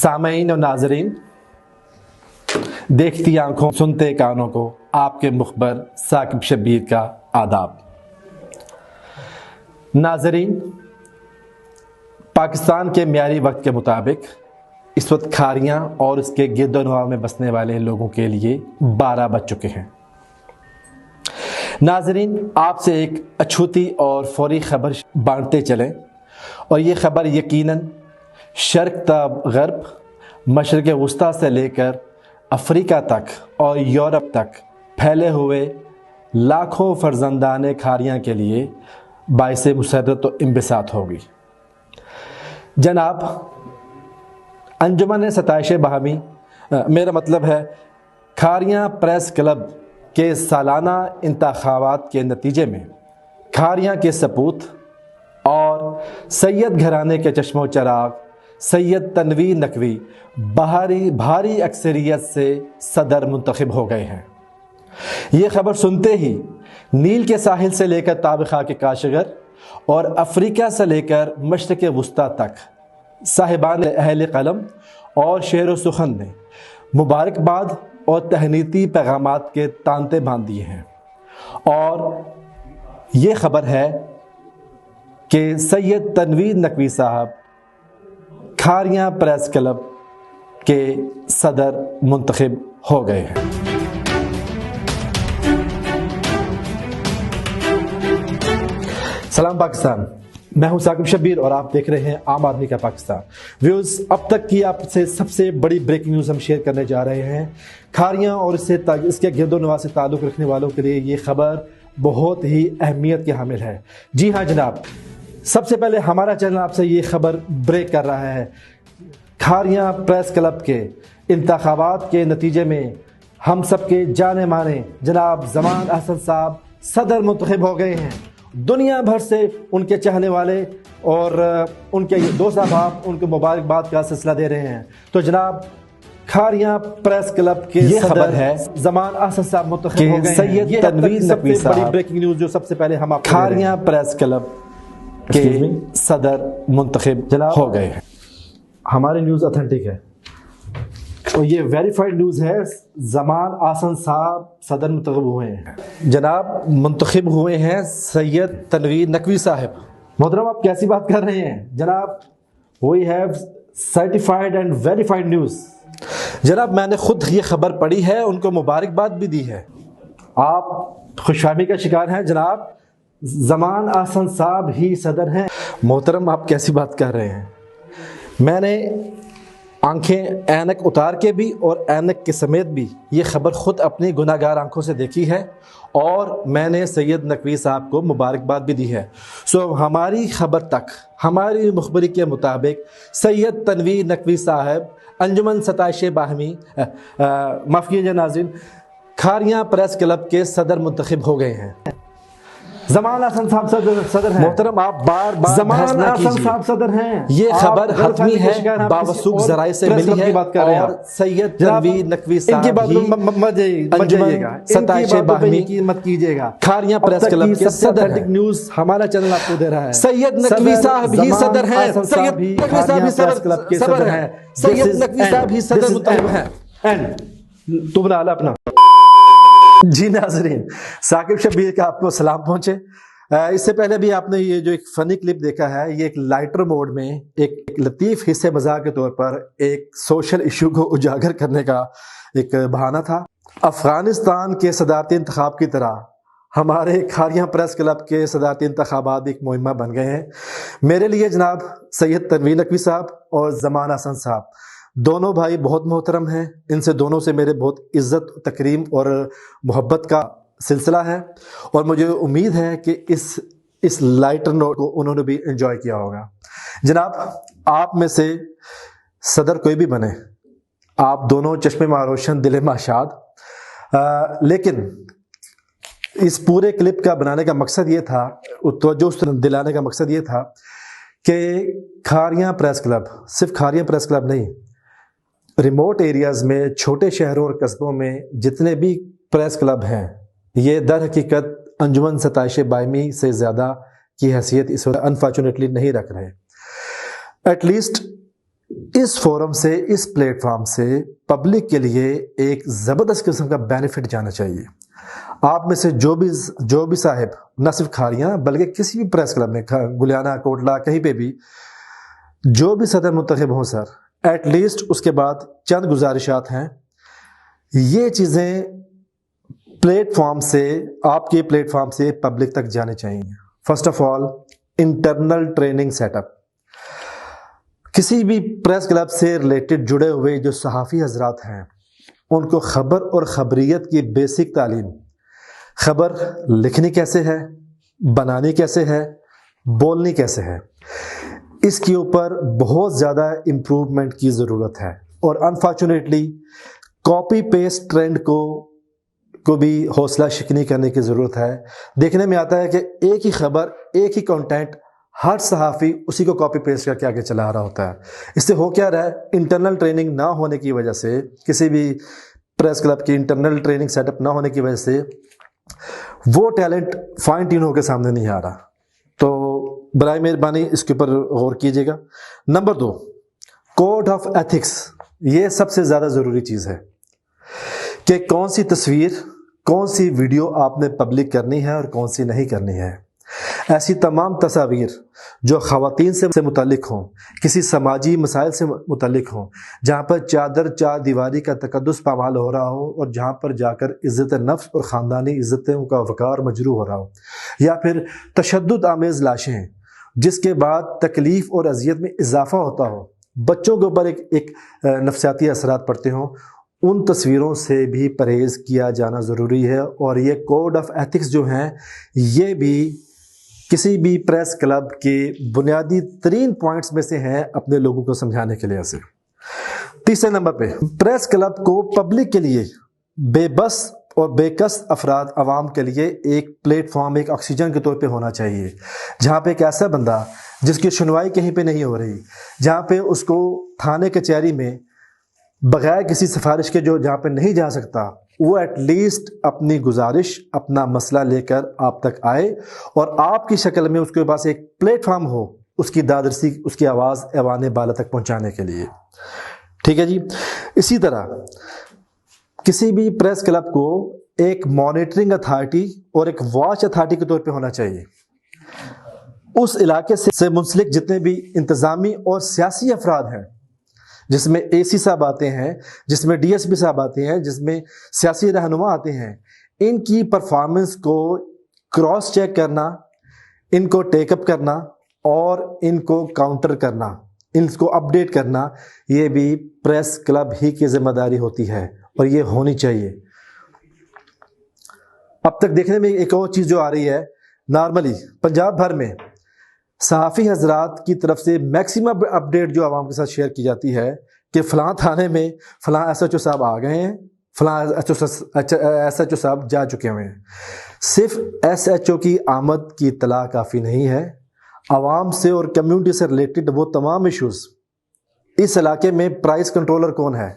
سامعین و ناظرین، دیکھتی آنکھوں سنتے کانوں کو آپ کے مخبر ثاقب شبیر کا آداب۔ ناظرین، پاکستان کے معیاری وقت کے مطابق اس وقت کھاریاں اور اس کے گرد و نواح میں بسنے والے لوگوں کے لیے 12 بج چکے ہیں۔ ناظرین، آپ سے ایک اچھوتی اور فوری خبر بانٹتے چلیں، اور یہ خبر یقیناً شرق تا غرب، مشرق وسطیٰ سے لے کر افریقہ تک اور یورپ تک پھیلے ہوئے لاکھوں فرزندان کھاریاں کے لیے باعث مسرت و انبساط ہوگی۔ جناب، انجمن ستائش باہمی، میرا مطلب ہے کھاریاں پریس کلب کے سالانہ انتخابات کے نتیجے میں کھاریاں کے سپوت اور سید گھرانے کے چشم و چراغ سید تنویر نقوی بھاری اکثریت سے صدر منتخب ہو گئے ہیں۔ یہ خبر سنتے ہی نیل کے ساحل سے لے کر تاب خاک کاشغر اور افریقہ سے لے کر مشرق وسطیٰ تک صاحبان اہل قلم اور شعر و سخن نے مبارکباد اور تہنیتی پیغامات کے تانتے باندھ دیے ہیں، اور یہ خبر ہے کہ سید تنویر نقوی صاحب کھاریاں پریس کلب کے صدر منتخب ہو گئے ہیں۔ سلام پاکستان، میں ہوں ثاقب شبیر اور آپ دیکھ رہے ہیں عام آدمی کا پاکستان۔ ویوز، اب تک کی آپ سے سب سے بڑی بریکنگ نیوز ہم شیئر کرنے جا رہے ہیں۔ کھاریاں اور اس کے گرد و نواح سے تعلق رکھنے والوں کے لیے یہ خبر بہت ہی اہمیت کی حامل ہے۔ جی ہاں جناب، سب سے پہلے ہمارا چینل آپ سے یہ خبر بریک کر رہا ہے۔ کھاریاں پریس کلب کے انتخابات کے نتیجے میں ہم سب کے جانے مانے جناب زمان احسن صاحب صدر منتخب ہو گئے ہیں۔ دنیا بھر سے ان کے چاہنے والے اور ان کے دوست احباب ان کو مبارکباد کا سلسلہ دے رہے ہیں۔ تو جناب، کھاریاں پریس کلب کے یہ خبر ہے زمان احسن صاحب منتخب ہو گئے ہیں۔ سید تنویر نقوی صاحب، بڑی بریکنگ نیوز جو سب سے پہلے ہم آپ کھاریاں پریس کلب کے صدر منتخب ہو گئے ہیں۔ ہماری نیوز اتھینٹک ہے اور یہ ویریفائڈ نیوز ہے۔ زمان احسن صاحب صدر منتخب ہوئے ہیں۔ جناب، منتخب ہوئے ہیں سید تنویر نقوی صاحب۔ محترم، آپ کیسی بات کر رہے ہیں جناب؟ We have certified and verified news. جناب، میں نے خود یہ خبر پڑھی ہے، ان کو مبارکباد بھی دی ہے۔ آپ خوش فہمی کا شکار ہیں جناب، زمان احسن صاحب ہی صدر ہیں۔ محترم، آپ کیسی بات کر رہے ہیں؟ میں نے آنکھیں اینک اتار کے بھی اور اینک کے سمیت بھی یہ خبر خود اپنی گناہ گار آنکھوں سے دیکھی ہے، اور میں نے سید نقوی صاحب کو مبارکباد بھی دی ہے۔ ہماری خبر تک، ہماری مخبری کے مطابق سید تنویر نقوی صاحب انجمن ستائش باہمی، معاف کیجیے ناظرین، کھاریاں پریس کلب کے صدر منتخب ہو گئے ہیں۔ زمان احسن صاحب صدر ہیں۔ محترم، آپ بار زمان احسن صاحب صدر ہیں۔ یہ خبر حتمی ہے، باوثوق ذرائع سے ملی ہے، اور سید تنویر نقوی صاحب ہی انجمن ستائش باہمی مت کیجیے گا کھاریاں پریس کلب کے صدر ہیں۔ نیوز ہمارا چینل آپ کو دے رہا ہے۔ سید نقوی صاحب ہی صدر ہیں، سید نقوی صاحب ہی صدر ہیں، سید نقوی صاحب ہی صدر منتخب ہیں۔ تو بنا لا اپنا۔ جی ناظرین، ثاقب شبیر کا آپ کو سلام پہنچے۔ اس سے پہلے بھی آپ نے یہ جو ایک فنی کلپ دیکھا ہے، یہ ایک لائٹر موڈ میں ایک لطیف حصے مزاح کے طور پر ایک سوشل ایشو کو اجاگر کرنے کا ایک بہانہ تھا۔ افغانستان کے صدارتی انتخاب کی طرح ہمارے کھاریاں پریس کلب کے صدارتی انتخابات ایک مہمہ بن گئے ہیں۔ میرے لیے جناب سید تنویر نقوی صاحب اور زمان احسن صاحب دونوں بھائی بہت محترم ہیں۔ ان سے دونوں سے میرے بہت عزت، تکریم اور محبت کا سلسلہ ہے، اور مجھے امید ہے کہ اس لائٹر نوٹ کو انہوں نے بھی انجوائے کیا ہوگا۔ جناب، آپ میں سے صدر کوئی بھی بنے، آپ دونوں چشم ماں روشن، دل ماں شاد، لیکن اس پورے کلپ کا بنانے کا مقصد یہ تھا، توجہ دلانے کا مقصد یہ تھا کہ کھاریاں پریس کلب، صرف کھاریاں پریس کلب نہیں، ریموٹ ایریاز میں، چھوٹے شہروں اور قصبوں میں جتنے بھی پریس کلب ہیں، یہ در حقیقت انجمن ستائش باہمی سے زیادہ کی حیثیت اس وقت انفارچونیٹلی نہیں رکھ رہے۔ ایٹ لیسٹ اس فورم سے، اس پلیٹ فارم سے پبلک کے لیے ایک زبردست قسم کا بینیفٹ جانا چاہیے۔ آپ میں سے جو بھی صاحب، نہ صرف کھاریاں بلکہ کسی بھی پریس کلب میں، گلیانہ، کوٹلہ، کہیں پہ بھی جو بھی صدر منتخب ہوں سر، ایٹ لیسٹ اس کے بعد چند گزارشات ہیں۔ یہ چیزیں پلیٹ فارم سے، آپ کے پلیٹ فارم سے پبلک تک جانے چاہیے۔ First of all, internal training set up. کسی بھی پریس کلب سے ریلیٹڈ جڑے ہوئے جو صحافی حضرات ہیں، ان کو خبر اور خبریت کی بیسک تعلیم، خبر لکھنی کیسے ہے، بنانی کیسے ہے، بولنی کیسے ہے، اس کے اوپر بہت زیادہ امپروومنٹ کی ضرورت ہے۔ اور انفارچونیٹلی کاپی پیسٹ ٹرینڈ کو بھی حوصلہ شکنی کرنے کی ضرورت ہے۔ دیکھنے میں آتا ہے کہ ایک ہی خبر، ایک ہی کنٹینٹ، ہر صحافی اسی کو کاپی پیسٹ کر کے آگے چلا رہا ہوتا ہے۔ اس سے ہو کیا رہا ہے، انٹرنل ٹریننگ نہ ہونے کی وجہ سے، کسی بھی پریس کلب کی انٹرنل ٹریننگ سیٹ اپ نہ ہونے کی وجہ سے وہ ٹیلنٹ فائن ٹیون ہو کے سامنے نہیں آ رہا۔ تو برائے مہربانی اس کے اوپر غور کیجیے گا۔ Number 2، code of ethics. یہ سب سے زیادہ ضروری چیز ہے کہ کون سی تصویر، کون سی ویڈیو آپ نے پبلک کرنی ہے اور کون سی نہیں کرنی ہے۔ ایسی تمام تصاویر جو خواتین سے متعلق ہوں، کسی سماجی مسائل سے متعلق ہوں، جہاں پر چار دیواری کا تقدس پامال ہو رہا ہو اور جہاں پر جا کر عزت نفس اور خاندانی عزتوں کا وقار مجروح ہو رہا ہو، یا پھر تشدد آمیز لاشیں جس کے بعد تکلیف اور اذیت میں اضافہ ہوتا ہو، بچوں کے اوپر ایک نفسیاتی اثرات پڑتے ہوں، ان تصویروں سے بھی پرہیز کیا جانا ضروری ہے۔ اور یہ کوڈ آف ایتھکس جو ہیں، یہ بھی کسی بھی پریس کلب کے بنیادی ترین پوائنٹس میں سے ہیں اپنے لوگوں کو سمجھانے کے لیے سے۔ تیسرے نمبر پہ، پریس کلب کو پبلک کے لیے، بے بس اور بے کس افراد، عوام کے لیے ایک پلیٹ فارم، ایک آکسیجن کے طور پہ ہونا چاہیے، جہاں پہ ایک ایسا بندہ جس کی سنوائی کہیں پہ نہیں ہو رہی، جہاں پہ اس کو تھانے کچہری میں بغیر کسی سفارش کے جہاں پہ نہیں جا سکتا، وہ ایٹ لیسٹ اپنی گزارش، اپنا مسئلہ لے کر آپ تک آئے اور آپ کی شکل میں اس کے پاس ایک پلیٹ فارم ہو اس کی دادرسی، اس کی آواز ایوان بالا تک پہنچانے کے لیے۔ ٹھیک ہے جی۔ اسی طرح کسی بھی پریس کلب کو ایک مانیٹرنگ اتھارٹی اور ایک واچ اتھارٹی کے طور پہ ہونا چاہیے۔ اس علاقے سے منسلک جتنے بھی انتظامی اور سیاسی افراد ہیں، جس میں اے سی صاحب آتے ہیں، جس میں ڈی ایس پی صاحب آتے ہیں، جس میں سیاسی رہنما آتے ہیں، ان کی پرفارمنس کو کراس چیک کرنا، ان کو ٹیک اپ کرنا اور ان کو کاؤنٹر کرنا، ان کو اپڈیٹ کرنا، یہ بھی پریس کلب ہی کی ذمہ داری ہوتی ہے اور یہ ہونی چاہیے۔ اب تک دیکھنے میں ایک اور چیز جو آ رہی ہے، نارملی پنجاب بھر میں صحافی حضرات کی طرف سے میکسیمم اپڈیٹ جو عوام کے ساتھ شیئر کی جاتی ہے کہ فلاں تھانے میں فلاں ایس ایچ او صاحب آ گئے ہیں، فلاں ایس ایچ او صاحب جا چکے ہوئے ہیں۔ صرف ایس ایچ او کی آمد کی اطلاع کافی نہیں ہے، عوام سے اور کمیونٹی سے ریلیٹڈ وہ تمام ایشوز، اس علاقے میں پرائس کنٹرولر کون ہے،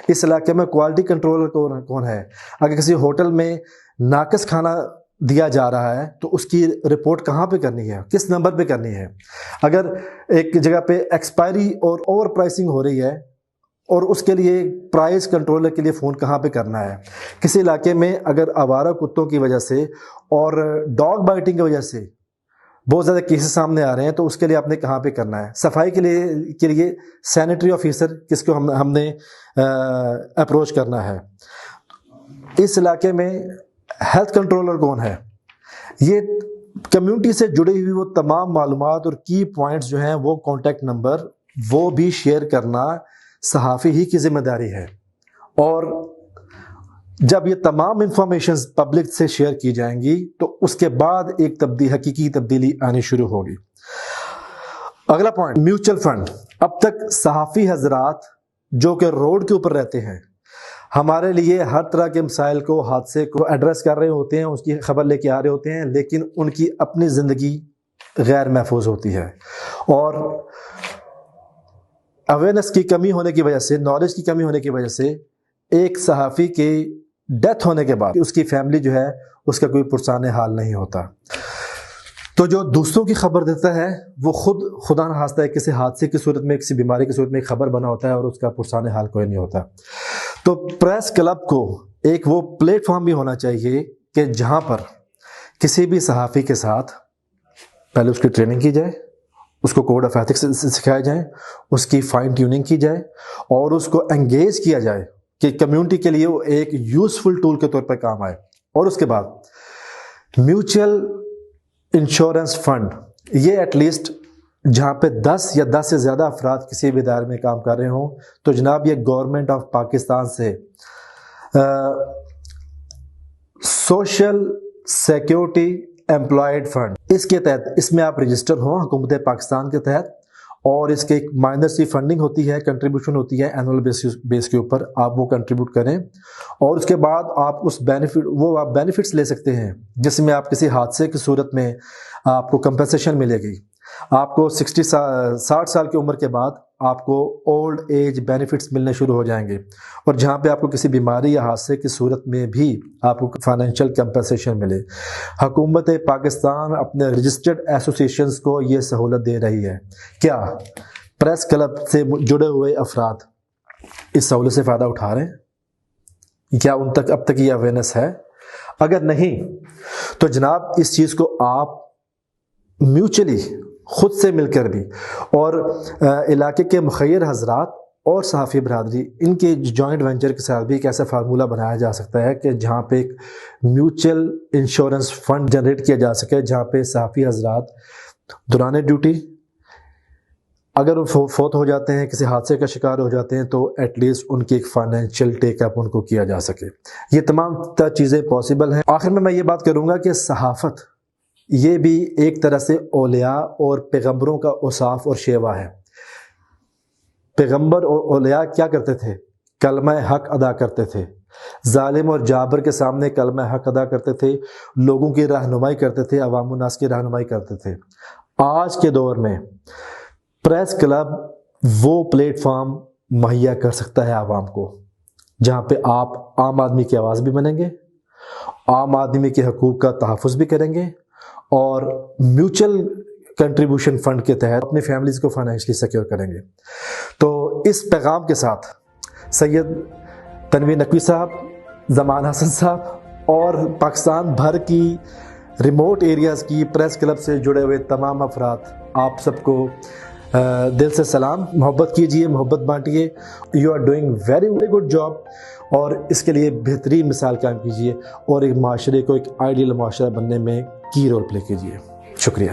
اس علاقے میں کوالٹی کنٹرولر کون ہے، اگر کسی ہوٹل میں ناقص کھانا دیا جا رہا ہے تو اس کی رپورٹ کہاں پہ کرنی ہے، کس نمبر پہ کرنی ہے، اگر ایک جگہ پہ ایکسپائری اور اوور پرائسنگ ہو رہی ہے اور اس کے لیے پرائس کنٹرولر کے لیے فون کہاں پہ کرنا ہے، کسی علاقے میں اگر آوارہ کتوں کی وجہ سے اور ڈاگ بائٹنگ کی وجہ سے بہت زیادہ کیسز سامنے آ رہے ہیں تو اس کے لیے آپ نے کہاں پہ کرنا ہے، صفائی کے لیے سینیٹری آفیسر کس کو ہم نے اپروچ کرنا ہے، اس علاقے میں ہیلتھ کنٹرولر کون ہے۔ یہ کمیونٹی سے جڑی ہوئی وہ تمام معلومات اور کی پوائنٹس جو ہیں، وہ کانٹیکٹ نمبر، وہ بھی شیئر کرنا صحافی ہی کی ذمہ داری ہے۔ اور جب یہ تمام انفارمیشنز پبلک سے شیئر کی جائیں گی تو اس کے بعد ایک حقیقی تبدیلی آنی شروع ہوگی۔ اگلا پوائنٹ، میوچل فنڈ۔ اب تک صحافی حضرات جو کہ روڈ کے اوپر رہتے ہیں، ہمارے لیے ہر طرح کے مسائل کو، حادثے کو ایڈریس کر رہے ہوتے ہیں، اس کی خبر لے کے آ رہے ہوتے ہیں، لیکن ان کی اپنی زندگی غیر محفوظ ہوتی ہے اور اویئرنیس کی کمی ہونے کی وجہ سے، نالج کی کمی ہونے کی وجہ سے، ایک صحافی کے ڈیتھ ہونے کے بعد اس کی فیملی جو ہے، اس کا کوئی پرسان حال نہیں ہوتا۔ تو جو دوسروں کی خبر دیتا ہے وہ خود خدا نخواستہ ہے کسی حادثے کی صورت میں، کسی بیماری کی صورت میں ایک خبر بنا ہوتا ہے اور اس کا پرسان حال کوئی نہیں ہوتا۔ تو پریس کلب کو ایک وہ پلیٹ فارم بھی ہونا چاہیے کہ جہاں پر کسی بھی صحافی کے ساتھ پہلے اس کی ٹریننگ کی جائے، اس کو کوڈ آف ایتھکس سکھایا جائے، اس کی فائن ٹیوننگ کی جائے اور اس کو انگیج کیا جائے کہ کمیونٹی کے لیے وہ ایک یوزفل ٹول کے طور پر کام آئے۔ اور اس کے بعد میوچل انشورنس فنڈ، یہ ایٹ لیسٹ جہاں پہ 10 یا 10 سے زیادہ افراد کسی بھی ادارے میں کام کر رہے ہوں تو جناب یہ گورنمنٹ آف پاکستان سے سوشل سیکیورٹی امپلائڈ فنڈ، اس کے تحت اس میں آپ رجسٹر ہوں حکومت پاکستان کے تحت، اور اس کے ایک مائنر سی فنڈنگ ہوتی ہے، کنٹریبیوشن ہوتی ہے اینول بیس کے اوپر، آپ وہ کنٹریبیوٹ کریں اور اس کے بعد آپ اس آپ بینیفٹس لے سکتے ہیں جس میں آپ کسی حادثے کی صورت میں آپ کو کمپنسیشن ملے گی، آپ کو 60 سال کی عمر کے بعد آپ کو اولڈ ایج بینیفٹس ملنے شروع ہو جائیں گے، اور جہاں پہ آپ کو کسی بیماری یا حادثے کی صورت میں بھی آپ کو فائنینشیل کمپنسیشن ملے۔ حکومت پاکستان اپنے رجسٹرڈ ایسوسیشنز کو یہ سہولت دے رہی ہے۔ کیا پریس کلب سے جڑے ہوئے افراد اس سہولت سے فائدہ اٹھا رہے ہیں؟ کیا ان تک اب تک یہ اویئرنیس ہے؟ اگر نہیں تو جناب اس چیز کو آپ میوچلی خود سے مل کر بھی اور علاقے کے مخیر حضرات اور صحافی برادری ان کے جوائنٹ وینچر کے ساتھ بھی ایک ایسا فارمولہ بنایا جا سکتا ہے کہ جہاں پہ ایک میوچل انشورنس فنڈ جنریٹ کیا جا سکے، جہاں پہ صحافی حضرات دوران ڈیوٹی اگر وہ فوت ہو جاتے ہیں، کسی حادثے کا شکار ہو جاتے ہیں، تو ایٹ لیسٹ ان کی ایک فائنینشیل ٹیک اپ ان کو کیا جا سکے۔ یہ تمام چیزیں پاسبل ہیں۔ آخر میں یہ بات کروں گا کہ صحافت یہ بھی ایک طرح سے اولیاء اور پیغمبروں کا اوصاف اور شیوا ہے۔ پیغمبر اور اولیاء کیا کرتے تھے؟ کلمہ حق ادا کرتے تھے، ظالم اور جابر کے سامنے کلمہ حق ادا کرتے تھے، لوگوں کی رہنمائی کرتے تھے، عوام الناس کی رہنمائی کرتے تھے۔ آج کے دور میں پریس کلب وہ پلیٹ فارم مہیا کر سکتا ہے عوام کو جہاں پہ آپ عام آدمی کی آواز بھی بنیں گے، عام آدمی کے حقوق کا تحفظ بھی کریں گے اور میوچل کنٹریبیوشن فنڈ کے تحت اپنی فیملیز کو فائنینشلی سیکیور کریں گے۔ تو اس پیغام کے ساتھ سید تنویر نقوی صاحب، زمان حسن صاحب اور پاکستان بھر کی ریموٹ ایریاز کی پریس کلب سے جڑے ہوئے تمام افراد، آپ سب کو دل سے سلام۔ محبت کیجئے، محبت بانٹیے۔ You are doing very good job, اور اس کے لیے بہترین مثال قائم کیجئے اور ایک معاشرے کو ایک آئیڈیل معاشرہ بننے میں کی رول پلے کیجئے۔ شکریہ۔